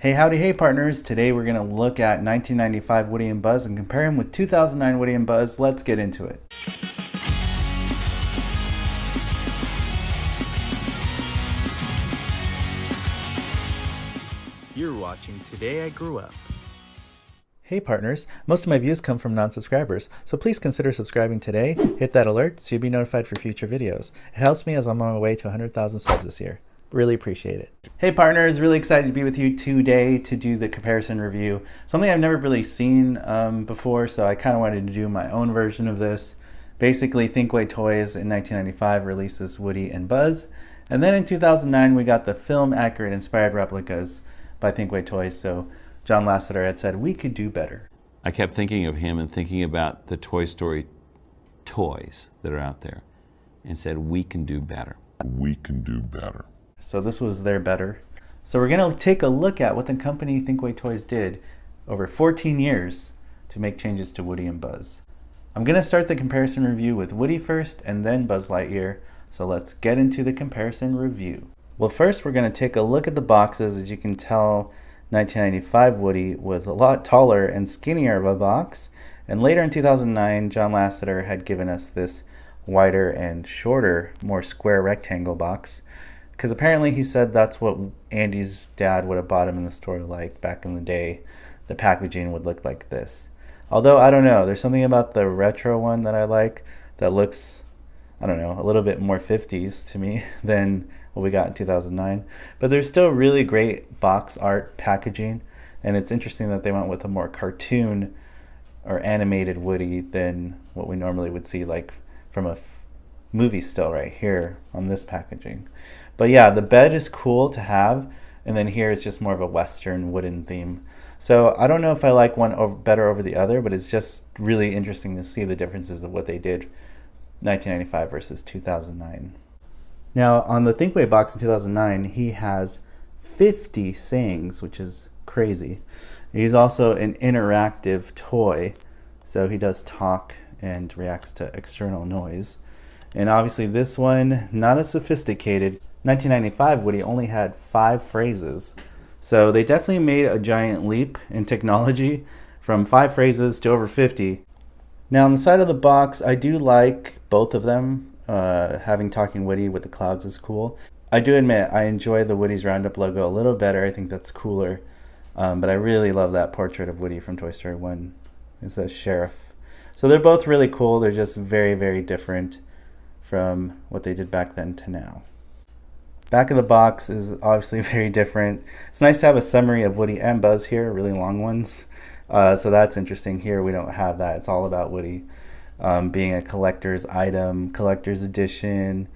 Hey howdy hey partners, today we're going to look at 1995 Woody and Buzz and compare him with 2009 Woody and Buzz. Let's get into it. You're watching Today I Grew Up. Hey partners, most of my views come from non-subscribers, so please consider subscribing today, hit that alert so you'll be notified for future videos. It helps me as I'm on my way to 100,000 subs this year. Really appreciate it. Hey partners, really excited to be with you today to do the comparison review. Something I've never really seen before, so I kind of wanted to do my own version of this. Basically, Thinkway Toys in 1995 released this Woody and Buzz, and then in 2009 we got the film accurate inspired replicas by Thinkway Toys, so John Lasseter had said we could do better. I kept thinking of him and thinking about the Toy Story toys that are out there and said we can do better. We can do better. So this was their better. So we're going to take a look at what the company Thinkway Toys did over 14 years to make changes to Woody and Buzz. I'm going to start the comparison review with Woody first and then Buzz Lightyear. So let's get into the comparison review. Well, first we're going to take a look at the boxes. As you can tell, 1995 Woody was a lot taller and skinnier of a box. And later in 2009, John Lasseter had given us this wider and shorter, more square rectangle box. Because apparently he said that's what Andy's dad would have bought him in the store like back in the day. The packaging would look like this. Although, I don't know, there's something about the retro one that I like that looks, I don't know, a little bit more 50s to me than what we got in 2009. But there's still really great box art packaging. And it's interesting that they went with a more cartoon or animated Woody than what we normally would see like from a movie still right here on this packaging. But yeah, the bed is cool to have, and then here it's just more of a Western wooden theme. So I don't know if I like one better over the other, but it's just really interesting to see the differences of what they did 1995 versus 2009. Now on the Thinkway box in 2009, he has 50 sayings, which is crazy. He's also an interactive toy, so he does talk and reacts to external noise. And obviously this one, not as sophisticated. 1995 Woody only had 5 phrases. So they definitely made a giant leap in technology from 5 phrases to over 50. Now on the side of the box, I do like both of them. Having Talking Woody with the clouds is cool. I do admit I enjoy the Woody's Roundup logo a little better. I think that's cooler. But I really love that portrait of Woody from Toy Story 1. It says Sheriff. So they're both really cool. They're just very, very different from what they did back then to now. Back of the box is obviously very different. It's nice to have a summary of Woody and Buzz here, really long ones. So that's interesting. Here we don't have that. It's all about Woody being a collector's item, collector's edition,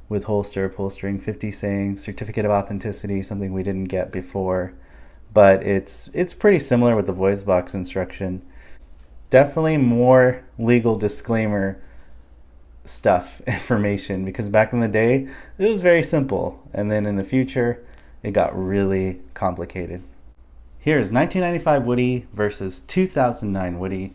with holster, upholstering, 50 sayings, certificate of authenticity, something we didn't get before. But it's pretty similar with the voice box instruction. Definitely more legal disclaimer stuff, information, because back in the day it was very simple, and then in the future it got really complicated. Here's 1995 Woody versus 2009 Woody.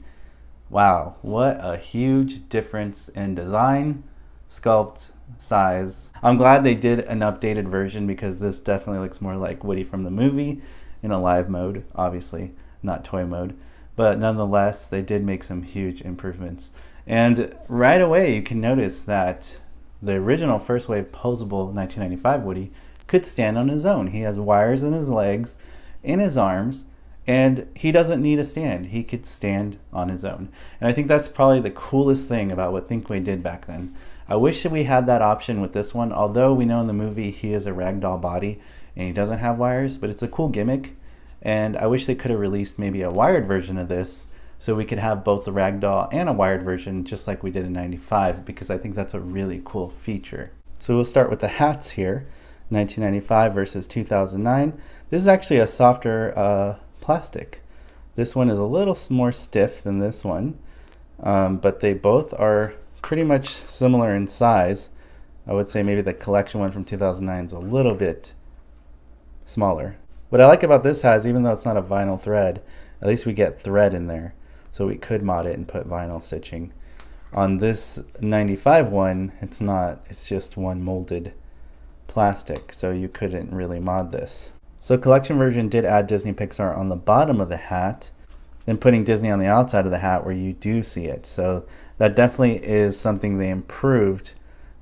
Wow, what a huge difference in design, sculpt, size. I'm glad they did an updated version because this definitely looks more like Woody from the movie in a live mode, obviously not toy mode, but nonetheless they did make some huge improvements. And right away you can notice that the original first wave posable 1995 Woody could stand on his own. He has wires in his legs, in his arms, and he doesn't need a stand. He could stand on his own. And I think that's probably the coolest thing about what Thinkway did back then. I wish that we had that option with this one, although we know in the movie he is a ragdoll body and he doesn't have wires, but it's a cool gimmick. And I wish they could have released maybe a wired version of this so we could have both the ragdoll and a wired version just like we did in 95, because I think that's a really cool feature. So we'll start with the hats here, 1995 versus 2009. This is actually a softer plastic. This one is a little more stiff than this one, but they both are pretty much similar in size. I would say maybe the collection one from 2009 is a little bit smaller. What I like about this hat is even though it's not a vinyl thread, at least we get thread in there. So we could mod it and put vinyl stitching. On this 95 one, it's not, it's just one molded plastic, so you couldn't really mod this. So collection version did add Disney Pixar on the bottom of the hat, then putting Disney on the outside of the hat where you do see it. So that definitely is something they improved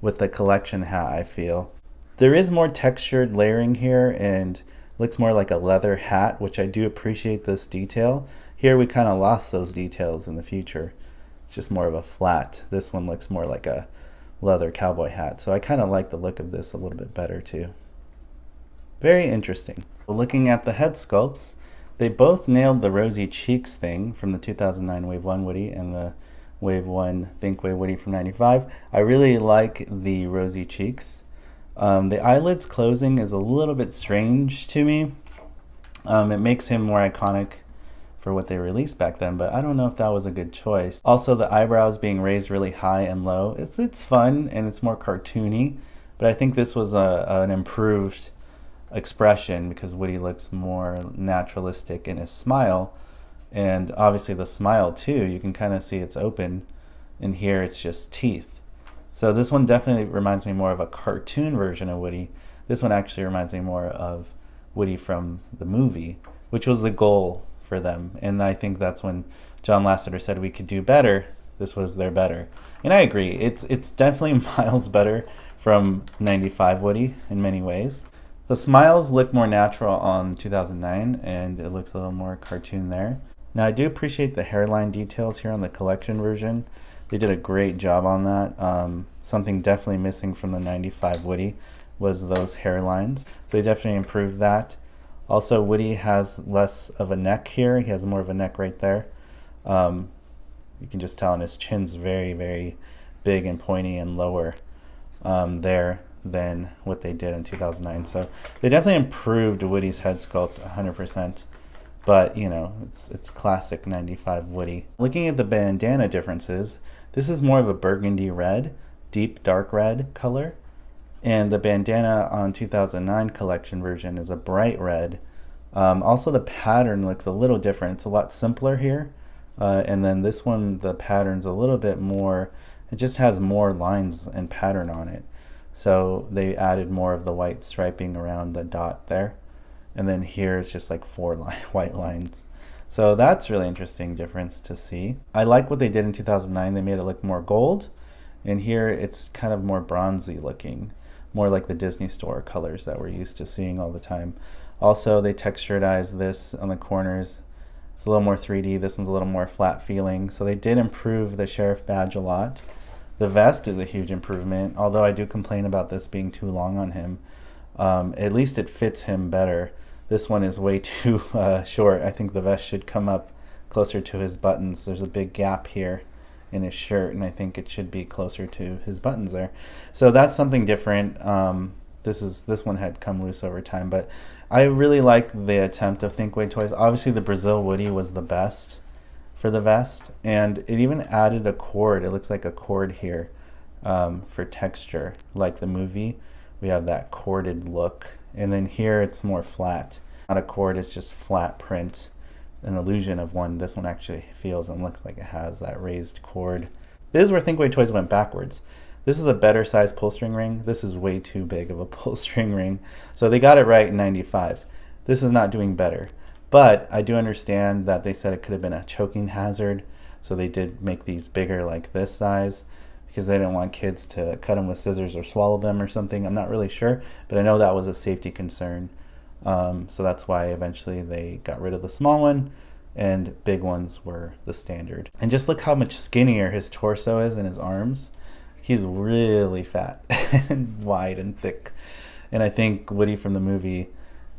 with the collection hat, I feel. There is more textured layering here and looks more like a leather hat, which I do appreciate this detail. Here we kind of lost those details in the future. It's just more of a flat. This one looks more like a leather cowboy hat. So I kind of like the look of this a little bit better too. Very interesting. Looking at the head sculpts, they both nailed the rosy cheeks thing from the 2009 Wave 1 Woody and the Wave 1 Thinkway Woody from 95. I really like the rosy cheeks. The eyelids closing is a little bit strange to me. It makes him more iconic for what they released back then, but I don't know if that was a good choice. Also, the eyebrows being raised really high and low. It's fun and it's more cartoony, but I think this was an improved expression because Woody looks more naturalistic in his smile, and obviously the smile too, you can kind of see it's open, and here it's just teeth. So this one definitely reminds me more of a cartoon version of Woody. This one actually reminds me more of Woody from the movie, which was the goal for them. And I think that's when John Lasseter said we could do better. This was their better. And I agree. It's definitely miles better from 95 Woody in many ways. The smiles look more natural on 2009, and it looks a little more cartoon there. Now I do appreciate the hairline details here on the collection version. They did a great job on that. Something definitely missing from the 95 Woody was those hairlines. So they definitely improved that. Also, Woody has less of a neck here. He has more of a neck right there. You can just tell, and his chin's very, very big and pointy and lower there than what they did in 2009. So they definitely improved Woody's head sculpt 100%. But, you know, it's classic 95 Woody. Looking at the bandana differences, this is more of a burgundy red, deep dark red color. And the bandana on 2009 collection version is a bright red. Also the pattern looks a little different. It's a lot simpler here. And then this one, the pattern's a little bit more, it just has more lines and pattern on it. So they added more of the white striping around the dot there. And then here it's just like four white lines. So that's really interesting difference to see. I like what they did in 2009. They made it look more gold. And here it's kind of more bronzy looking, more like the Disney Store colors that we're used to seeing all the time. Also, they texturized this on the corners. It's a little more 3D. This one's a little more flat feeling. So they did improve the sheriff badge a lot. The vest is a huge improvement, although I do complain about this being too long on him. At least it fits him better. This one is way too short. I think the vest should come up closer to his buttons. There's a big gap here in his shirt, and I think it should be closer to his buttons there. So that's something different. This one had come loose over time, but I really like the attempt of Thinkway Toys. Obviously, the Brazil Woody was the best for the vest, and it even added a cord. It looks like a cord here for texture, like the movie. We have that corded look, and then here it's more flat. Not a cord, it's just flat print, an illusion of one. This one actually feels and looks like it has that raised cord. This is where Thinkway Toys went backwards. This is a better size pull string ring. This is way too big of a pull string ring. So they got it right in 95. This is not doing better. But I do understand that they said it could have been a choking hazard. So they did make these bigger like this size because they didn't want kids to cut them with scissors or swallow them or something. I'm not really sure, but I know that was a safety concern. So that's why eventually they got rid of the small one and big ones were the standard. And just look how much skinnier his torso is and his arms. He's really fat and wide and thick. And I think Woody from the movie,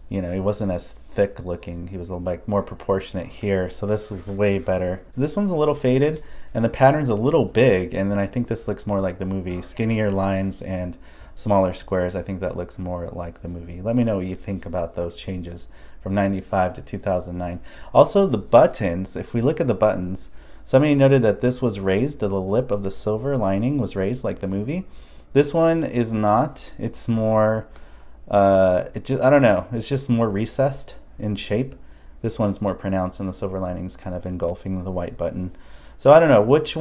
you know, he wasn't as thick looking. He was like more proportionate here. So this is way better. So this one's a little faded and the pattern's a little big. And then I think this looks more like the movie. Skinnier lines and smaller squares. I think that looks more like the movie. Let me know what you think about those changes from 95 to 2009. Also the buttons, if we look at the buttons, somebody noted that this was raised, the lip of the silver lining was raised like the movie. This one is not. It's more, I don't know, it's just more recessed in shape. This one's more pronounced and the silver lining's kind of engulfing the white button. So I don't know, which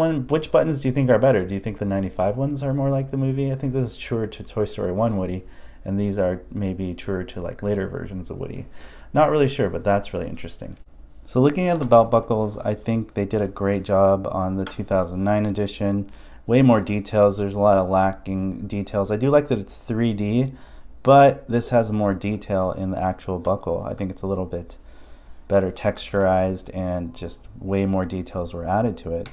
buttons do you think are better? Do you think the 95 ones are more like the movie? I think this is truer to Toy Story 1 Woody. and these are maybe truer to like later versions of Woody. Not really sure, but that's really interesting. So looking at the belt buckles, I think they did a great job on the 2009 edition. Way more details. There's a lot of lacking details. I do like that it's 3D, but this has more detail in the actual buckle. I think it's a little bit better texturized, and just way more details were added to it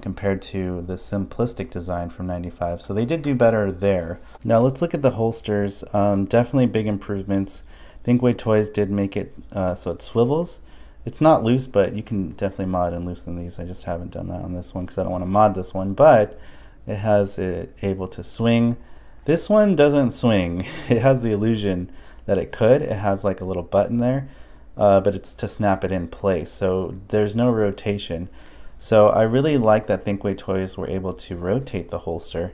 compared to the simplistic design from 95. So they did do better there. Now let's look at the holsters. Definitely big improvements. Thinkway Toys did make it so it swivels. It's not loose, but you can definitely mod and loosen these. I just haven't done that on this one because I don't want to mod this one, but it has it able to swing. This one doesn't swing. It has the illusion that it could. It has like a little button there, but it's to snap it in place. So there's no rotation. So I really like that Thinkway Toys were able to rotate the holster.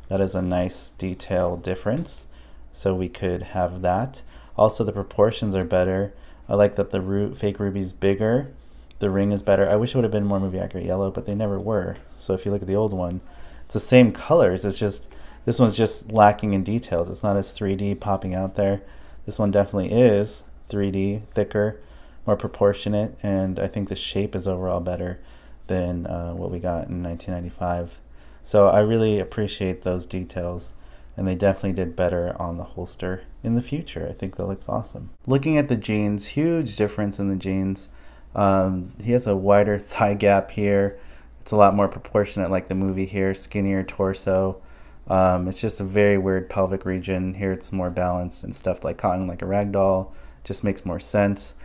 That is a nice detail difference. So we could have that. Also, the proportions are better. I like that the fake ruby's bigger. The ring is better. I wish it would have been more movie accurate yellow, but they never were. So if you look at the old one, it's the same colors. It's just, this one's just lacking in details. It's not as 3D popping out there. This one definitely is 3D, thicker, more proportionate, and I think the shape is overall better than what we got in 1995. So I really appreciate those details, and they definitely did better on the holster in the future. I think that looks awesome. Looking at the jeans, huge difference in the jeans. He has a wider thigh gap here. It's a lot more proportionate like the movie here, skinnier torso. It's just a very weird pelvic region. Here it's more balanced and stuffed like cotton, like a rag doll. Just makes more sense.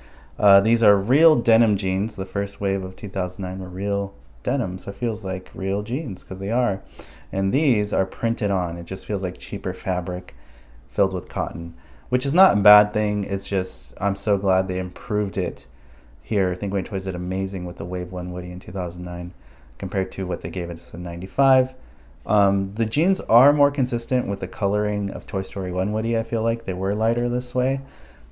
These are real denim jeans. The first wave of 2009 were real denim, so it feels like real jeans because they are. And these are printed on. It just feels like cheaper fabric filled with cotton, which is not a bad thing. It's just, I'm so glad they improved it here. Thinkway Toys did amazing with the Wave 1 Woody in 2009 compared to what they gave us in 95. The jeans are more consistent with the coloring of Toy Story 1 Woody. I feel like they were lighter this way,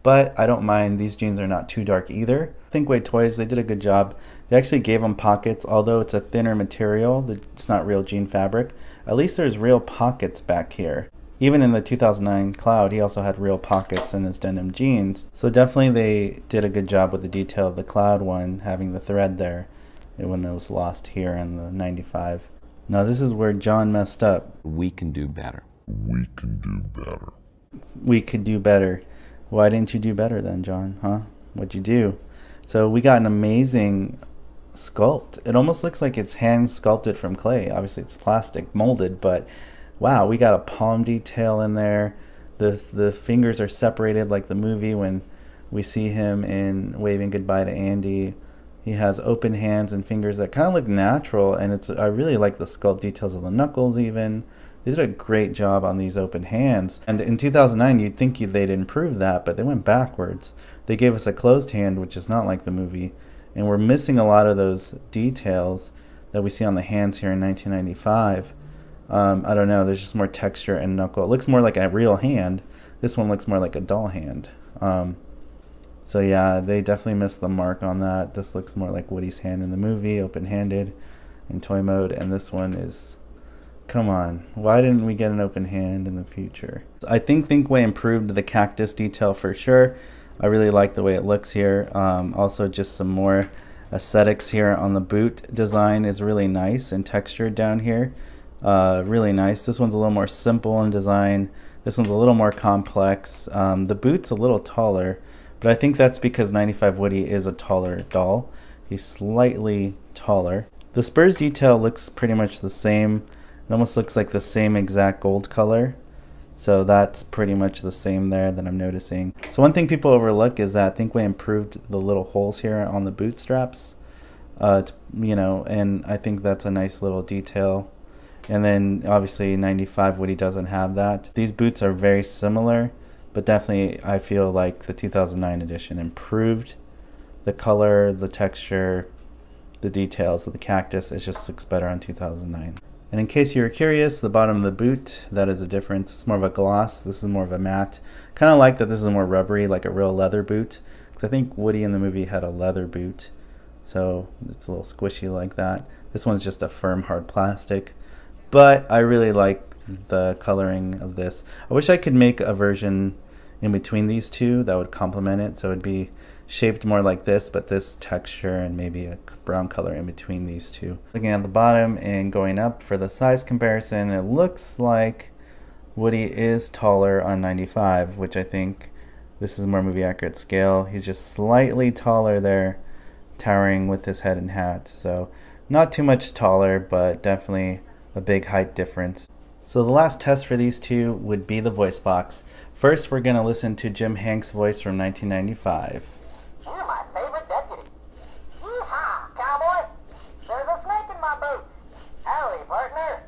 but I don't mind. These jeans are not too dark either. Thinkway Toys, they did a good job. They actually gave them pockets, although it's a thinner material. It's not real jean fabric. At least there's real pockets back here. Even in the 2009 Cloud, he also had real pockets in his denim jeans. So definitely they did a good job with the detail of the Cloud one, having the thread there when it was lost here in the 95. Now this is where John messed up. We can do better. We can do better. We could do better. Why didn't you do better then, John? Huh? What'd you do? So we got an amazing sculpt. It almost looks like it's hand sculpted from clay. Obviously it's plastic molded, but wow, we got a palm detail in there. The fingers are separated like the movie when we see him in Waving Goodbye to Andy. He has open hands and fingers that kind of look natural, and I really like the sculpt details of the knuckles even. They did a great job on these open hands. And in 2009, you'd think they'd improve that, but they went backwards. They gave us a closed hand, which is not like the movie, and we're missing a lot of those details that we see on the hands here in 1995. I don't know, there's just more texture and knuckle. It looks more like a real hand. This one looks more like a doll hand. So yeah, they definitely missed the mark on that. This looks more like Woody's hand in the movie, open-handed in toy mode, and this one is, come on, why didn't we get an open hand in the future? I think Thinkway improved the cactus detail for sure. I really like the way it looks here. Also just some more aesthetics here on the boot design is really nice and textured down here. Really nice. This one's a little more simple in design. This one's a little more complex. The boot's a little taller, but I think that's because 95 Woody is a taller doll. He's slightly taller. The spurs detail looks pretty much the same. It almost looks like the same exact gold color. So that's pretty much the same there that I'm noticing. So one thing people overlook is that Thinkway improved the little holes here on the boot straps. You know, and I think that's a nice little detail. And then obviously 95 Woody doesn't have that. These boots are very similar, but definitely I feel like the 2009 edition improved the color, the texture, the details of the cactus. It just looks better on 2009. And in case you were curious, the bottom of the boot, that is a difference. It's more of a gloss. This is more of a matte. Kind of like that this is more rubbery, like a real leather boot. Because I think Woody in the movie had a leather boot. So it's a little squishy like that. This one's just a firm, hard plastic. But I really like the coloring of this. I wish I could make a version in between these two that would complement it, so it'd be shaped more like this, but this texture and maybe a brown color in between these two. Looking at the bottom and going up for the size comparison, it looks like Woody is taller on 95, which I think this is more movie accurate scale. He's just slightly taller there, towering with his head and hat. So not too much taller, but definitely a big height difference. So the last test for these two would be the voice box. First, we're going to listen to Jim Hanks' voice from 1995. You're my favorite deputy. Yee-haw, cowboy. There's a snake in my boot. Howdy, partner.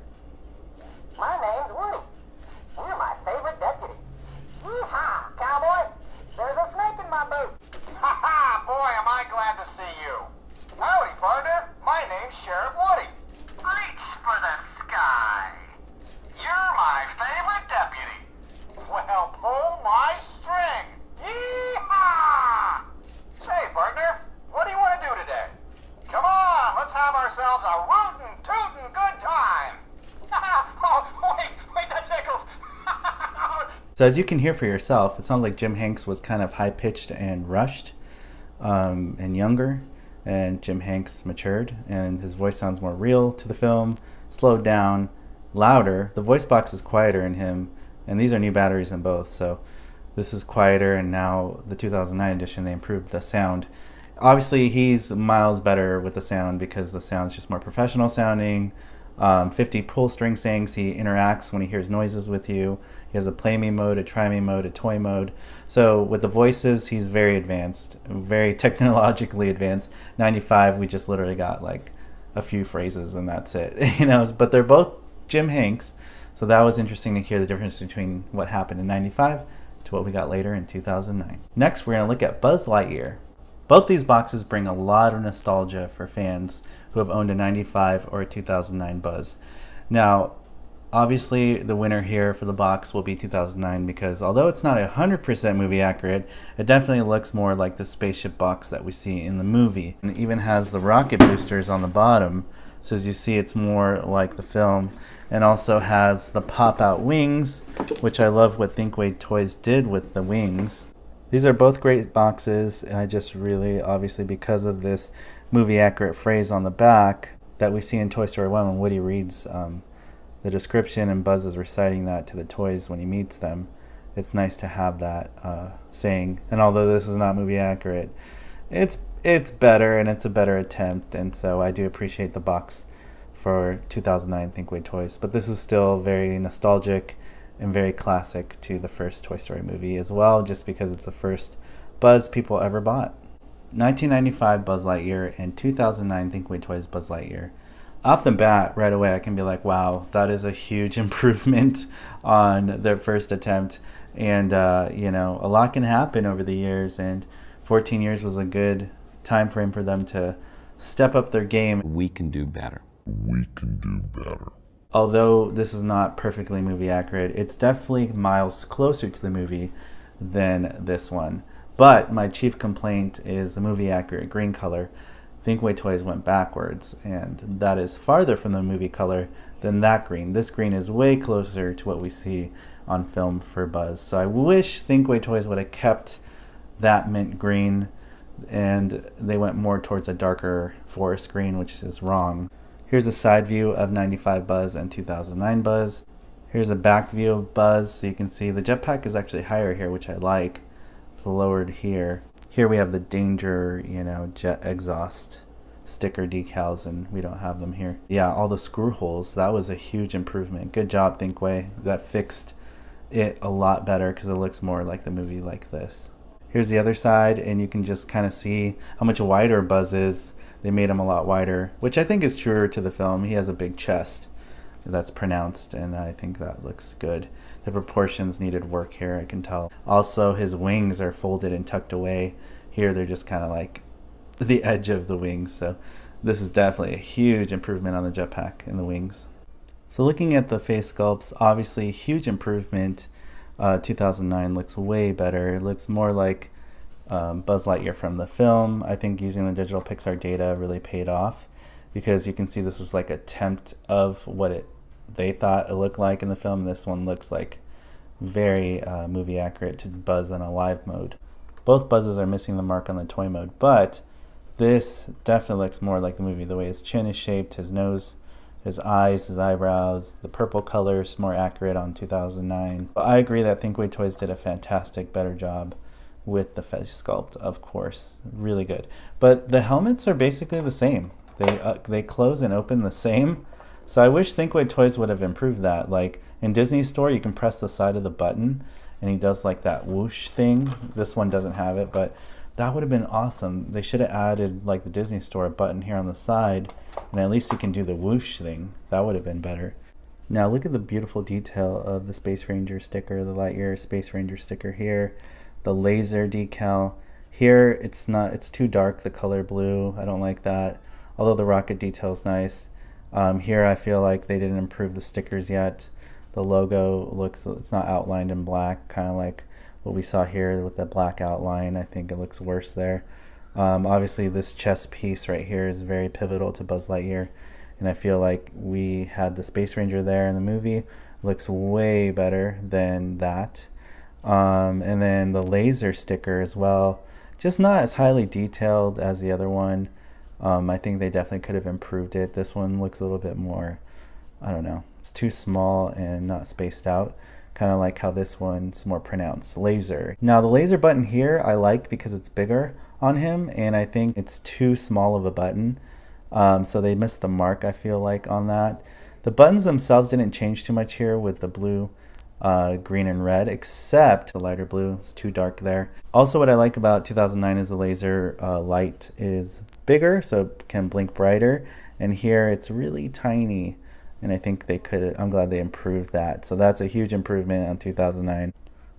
My name's Woody. You're my favorite deputy. Yee-haw, cowboy. There's a snake in my boot. Ha-ha, boy, am I glad to see you. Howdy, partner. My name's Sheriff Woody. Reach for the sky. You're my favorite deputy. Well, pull my string. Yee-haw! Hey, partner, what do you want to do today? Come on, let's have ourselves a rootin', tootin' good time. Oh, wait, that tickles. So as you can hear for yourself, it sounds like Jim Hanks was kind of high-pitched and rushed and younger, and Jim Hanks matured, and his voice sounds more real to the film, slowed down, louder. The voice box is quieter in him, and these are new batteries in both, so this is quieter, and now the 2009 edition, they improved the sound. Obviously, he's miles better with the sound because the sound's just more professional sounding. 50 pull string sayings, he interacts when he hears noises with you. He has a play me mode, a try me mode, a toy mode. So with the voices, he's very advanced, very technologically advanced. 95, we just literally got like a few phrases and that's it. But they're both Jim Hanks. So that was interesting to hear the difference between what happened in 95 to what we got later in 2009. Next, we're going to look at Buzz Lightyear. Both these boxes bring a lot of nostalgia for fans who have owned a 95 or a 2009 Buzz. Now, obviously, the winner here for the box will be 2009 because although it's not 100% movie accurate, it definitely looks more like the spaceship box that we see in the movie. And it even has the rocket boosters on the bottom, so as you see, it's more like the film. And also has the pop-out wings, which I love what Thinkway Toys did with the wings. These are both great boxes, and I just really, obviously because of this movie accurate phrase on the back that we see in Toy Story 1 when Woody reads the description and Buzz is reciting that to the toys when he meets them, it's nice to have that saying. And although this is not movie accurate, it's better and it's a better attempt, and so I do appreciate the box for 2009 Thinkway Toys. But this is still very nostalgic and very classic to the first Toy Story movie as well, just because it's the first Buzz people ever bought. 1995 Buzz Lightyear and 2009 Thinkway Toys Buzz Lightyear. Off the bat, right away, I can be like, wow, that is a huge improvement on their first attempt. And, a lot can happen over the years, and 14 years was a good time frame for them to step up their game. We can do better. We can do better. Although this is not perfectly movie accurate, it's definitely miles closer to the movie than this one. But my chief complaint is the movie accurate green color. Thinkway Toys went backwards, and that is farther from the movie color than that green. This green is way closer to what we see on film for Buzz. So I wish Thinkway Toys would have kept that mint green, and they went more towards a darker forest green, which is wrong. Here's a side view of 95 Buzz and 2009 Buzz. Here's a back view of Buzz, so you can see the jetpack is actually higher here, which I like. It's lowered here. Here we have the danger, jet exhaust sticker decals, and we don't have them here. Yeah, all the screw holes, that was a huge improvement. Good job, Thinkway. That fixed it a lot better because it looks more like the movie like this. Here's the other side, and you can just kind of see how much wider Buzz is. They made him a lot wider, which I think is truer to the film. He has a big chest that's pronounced, and I think that looks good. The proportions needed work here, I can tell. Also, his wings are folded and tucked away. Here, they're just kind of like the edge of the wings, so this is definitely a huge improvement on the jetpack and the wings. So looking at the face sculpts, obviously huge improvement. 2009 looks way better. It looks more like Buzz Lightyear from the film. I think using the digital Pixar data really paid off because you can see this was like a attempt of what it they thought it looked like in the film. This one looks like very movie accurate to Buzz in a live mode. Both Buzzes are missing the mark on the toy mode, but this definitely looks more like the movie. The way his chin is shaped, his nose, his eyes, his eyebrows, the purple colors more accurate on 2009. But I agree that Thinkway Toys did a fantastic, better job with the face sculpt, of course. Really good. But the helmets are basically the same. They close and open the same. So I wish Thinkway Toys would have improved that. Like in Disney Store, you can press the side of the button and he does like that whoosh thing. This one doesn't have it, but that would have been awesome. They should have added, like the Disney Store, button here on the side, and at least you can do the whoosh thing. That would have been better. Now look at the beautiful detail of the Space Ranger sticker, the Lightyear Space Ranger sticker here, the laser decal. Here it's too dark, the color blue. I don't like that, although the rocket detail is nice. Here I feel like they didn't improve the stickers yet. The logo it's not outlined in black, kind of like what we saw here with the black outline. I think it looks worse there. Obviously this chest piece right here is very pivotal to Buzz Lightyear, and I feel like we had the Space Ranger there in the movie. Looks way better than that. And then the laser sticker as well, just not as highly detailed as the other one. I think they definitely could have improved it. This one looks a little bit more, I don't know, it's too small and not spaced out. Kind of like how this one's more pronounced, laser. Now the laser button here I like because it's bigger on him, and I think it's too small of a button. So they missed the mark, I feel like, on that. The buttons themselves didn't change too much here with the blue, green, and red, except the lighter blue. It's too dark there. Also what I like about 2009 is the laser light is bigger, so it can blink brighter. And here it's really tiny. And I think I'm glad they improved that. So that's a huge improvement on 2009.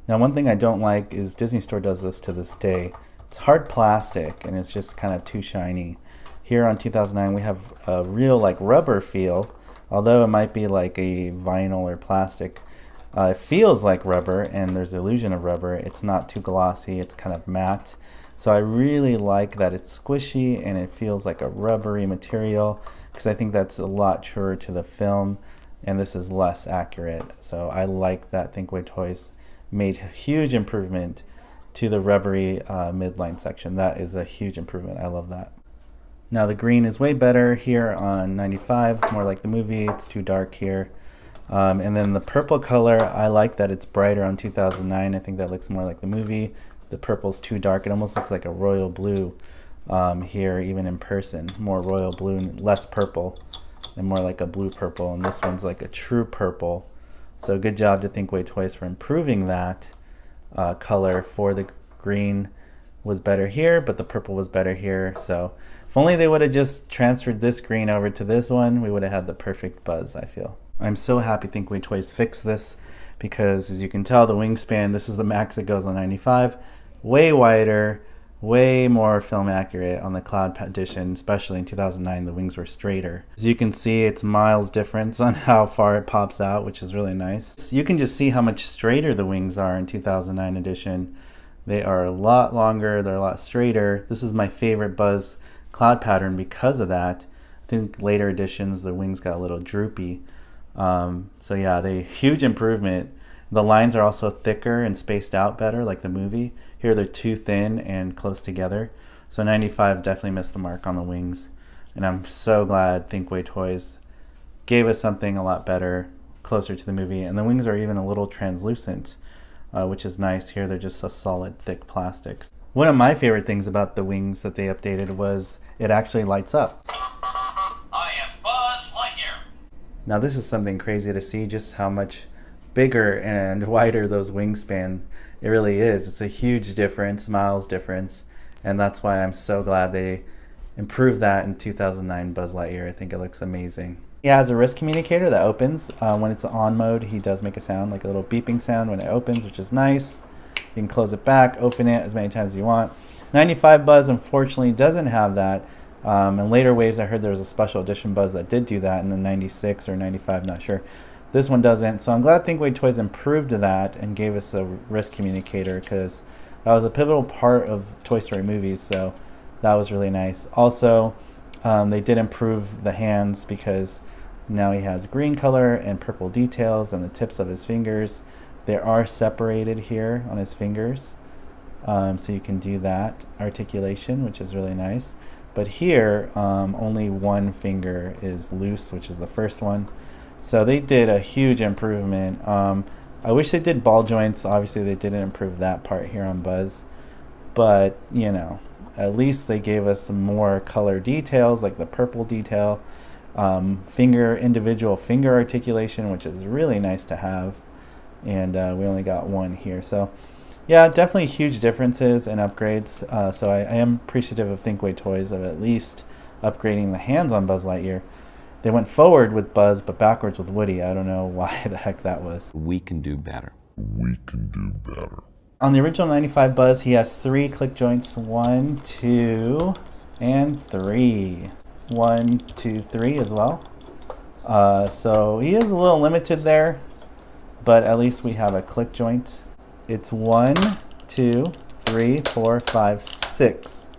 Now one thing I don't like is Disney Store does this to this day. It's hard plastic and it's just kind of too shiny. Here on 2009 we have a real like rubber feel, although it might be like a vinyl or plastic. It feels like rubber and there's the illusion of rubber. It's not too glossy, it's kind of matte. So I really like that it's squishy and it feels like a rubbery material, because I think that's a lot truer to the film and this is less accurate. So I like that Thinkway Toys made a huge improvement to the rubbery midline section. That is a huge improvement. I love that. Now the green is way better here on 95, more like the movie. It's too dark here. And then the purple color, I like that it's brighter on 2009. I think that looks more like the movie. The purple's too dark. It almost looks like a royal blue. Here even in person, more royal blue and less purple and more like a blue purple, and this one's like a true purple. So good job to Thinkway Toys for improving that color. For the green was better here, but the purple was better here. So if only they would have just transferred this green over to this one, we would have had the perfect Buzz, I feel. I'm so happy Thinkway Toys fixed this, because as you can tell, the wingspan, this is the max it goes on 95, way wider, way more film accurate on the Cloud edition. Especially in 2009 the wings were straighter. As you can see, it's miles difference on how far it pops out, which is really nice. You can just see how much straighter the wings are in 2009 edition. They are a lot longer, they're a lot straighter. This is my favorite Buzz cloud pattern because of that. I think later editions the wings got a little droopy. So yeah, huge improvement. The lines are also thicker and spaced out better like the movie. Here they're too thin and close together. So 95 definitely missed the mark on the wings. And I'm so glad Thinkway Toys gave us something a lot better, closer to the movie. And the wings are even a little translucent, which is nice. Here they're just a solid, thick plastics. One of my favorite things about the wings that they updated was it actually lights up. I am Buzz Lightyear. Now this is something crazy to see, just how much bigger and wider those wingspan it really is. It's a huge difference, miles difference, and that's why I'm so glad they improved that in 2009 Buzz Lightyear. I think it looks amazing. He has a wrist communicator that opens when it's on mode. He does make a sound, like a little beeping sound when it opens, which is nice. You can close it back, open it as many times as you want. 95 Buzz unfortunately doesn't have that. In later waves I heard there was a special edition Buzz that did do that in the 96 or 95, not sure. This one doesn't, so I'm glad Thinkway Toys improved that and gave us a wrist communicator, because that was a pivotal part of Toy Story movies, so that was really nice. Also, they did improve the hands, because Now he has green color and purple details on the tips of his fingers. They are separated here on his fingers. So you can do that articulation, which is really nice. But here, only one finger is loose, which is the first one. So they did a huge improvement. I wish they did ball joints. Obviously, they didn't improve that part here on Buzz. But, you know, at least they gave us some more color details, like the purple detail. Individual finger articulation, which is really nice to have. And we only got one here. So, yeah, definitely huge differences and upgrades. So I am appreciative of Thinkway Toys of at least upgrading the hands on Buzz Lightyear. They went forward with Buzz, but backwards with Woody. I don't know why the heck that was. We can do better. We can do better. On the original 95 Buzz, he has 3 click joints. 1, 2, and 3. 1, 2, 3 as well. So he is a little limited there, but at least we have a click joint. It's 1, 2, 3, 4, 5, 6.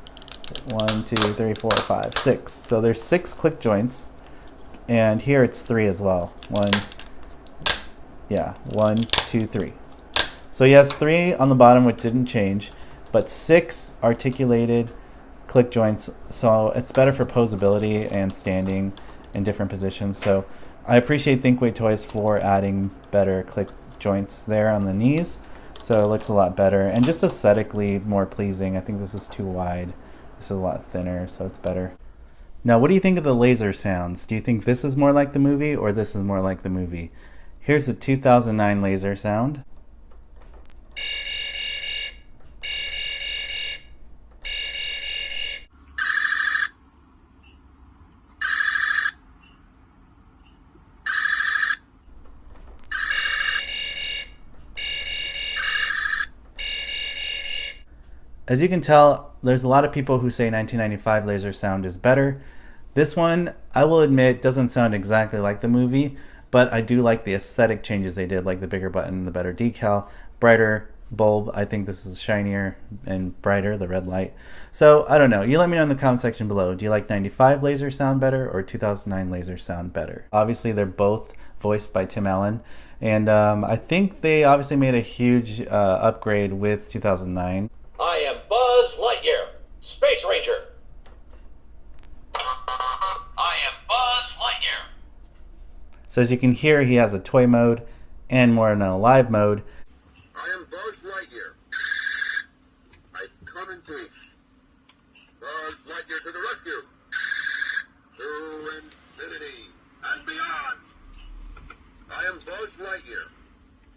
1, 2, 3, 4, 5, 6. So there's 6 click joints. And here it's 3 as well. 1, 2, 3. So he has 3 on the bottom, which didn't change, but 6 articulated click joints. So it's better for posability and standing in different positions. So I appreciate Thinkway Toys for adding better click joints there on the knees. So it looks a lot better and just aesthetically more pleasing. I think this is too wide. This is a lot thinner, so it's better. Now, what do you think of the laser sounds? Do you think this is more like the movie or this is more like the movie? Here's the 2009 laser sound. As you can tell, there's a lot of people who say 1995 laser sound is better. This one, I will admit, doesn't sound exactly like the movie, but I do like the aesthetic changes they did, like the bigger button, the better decal, brighter bulb. I think this is shinier and brighter, the red light. So, I don't know. You let me know in the comment section below. Do you like 95 laser sound better or 2009 laser sound better? Obviously, they're both voiced by Tim Allen. And I think they obviously made a huge upgrade with 2009. I am Buzz Lightyear, Space Ranger. I am Buzz Lightyear. So as you can hear, he has a toy mode and more in a live mode. I am Buzz Lightyear. I come in peace. Buzz Lightyear to the rescue. To infinity and beyond. I am Buzz Lightyear.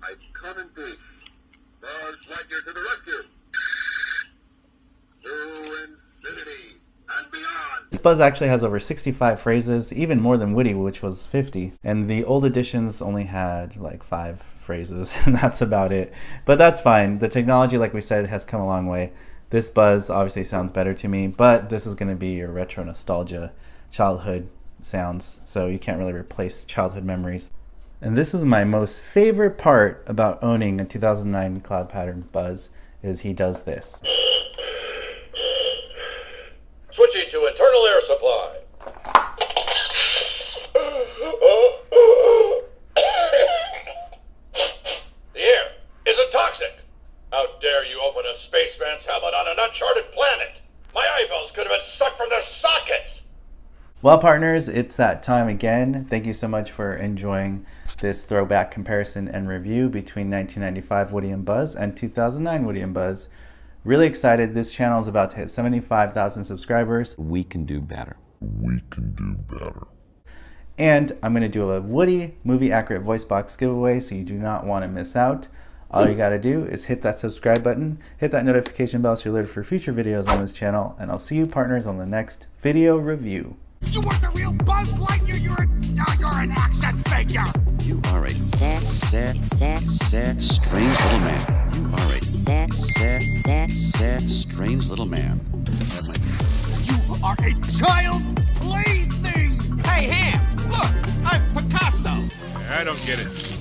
I come in peace. Buzz Lightyear to the rescue. To infinity and beyond. This Buzz actually has over 65 phrases, even more than Woody, which was 50. And the old editions only had like 5 phrases, and that's about it. But that's fine. The technology, like we said, has come a long way. This Buzz obviously sounds better to me, but this is going to be your retro nostalgia childhood sounds, so you can't really replace childhood memories. And this is my most favorite part about owning a 2009 Cloud Pattern Buzz, is he does this. Switching to internal air supply. The air isn't toxic. How dare you open a spaceman's helmet on an uncharted planet? My eyeballs could have been sucked from their sockets. Well, partners, it's that time again. Thank you so much for enjoying this throwback comparison and review between 1995 Woody and Buzz and 2009 Woody and Buzz. Really excited. This channel is about to hit 75,000 subscribers. We can do better. We can do better. And I'm going to do a Woody movie accurate voice box giveaway, so you do not want to miss out. All you got to do is hit that subscribe button, hit that notification bell so you're alerted for future videos on this channel, and I'll see you partners on the next video review. You weren't the real Buzz Lightyear, you're an action figure! You are a sad, strange little man. You are a sad, strange little man. You are a child's plaything! Hey, Ham, look, I'm Picasso. I don't get it.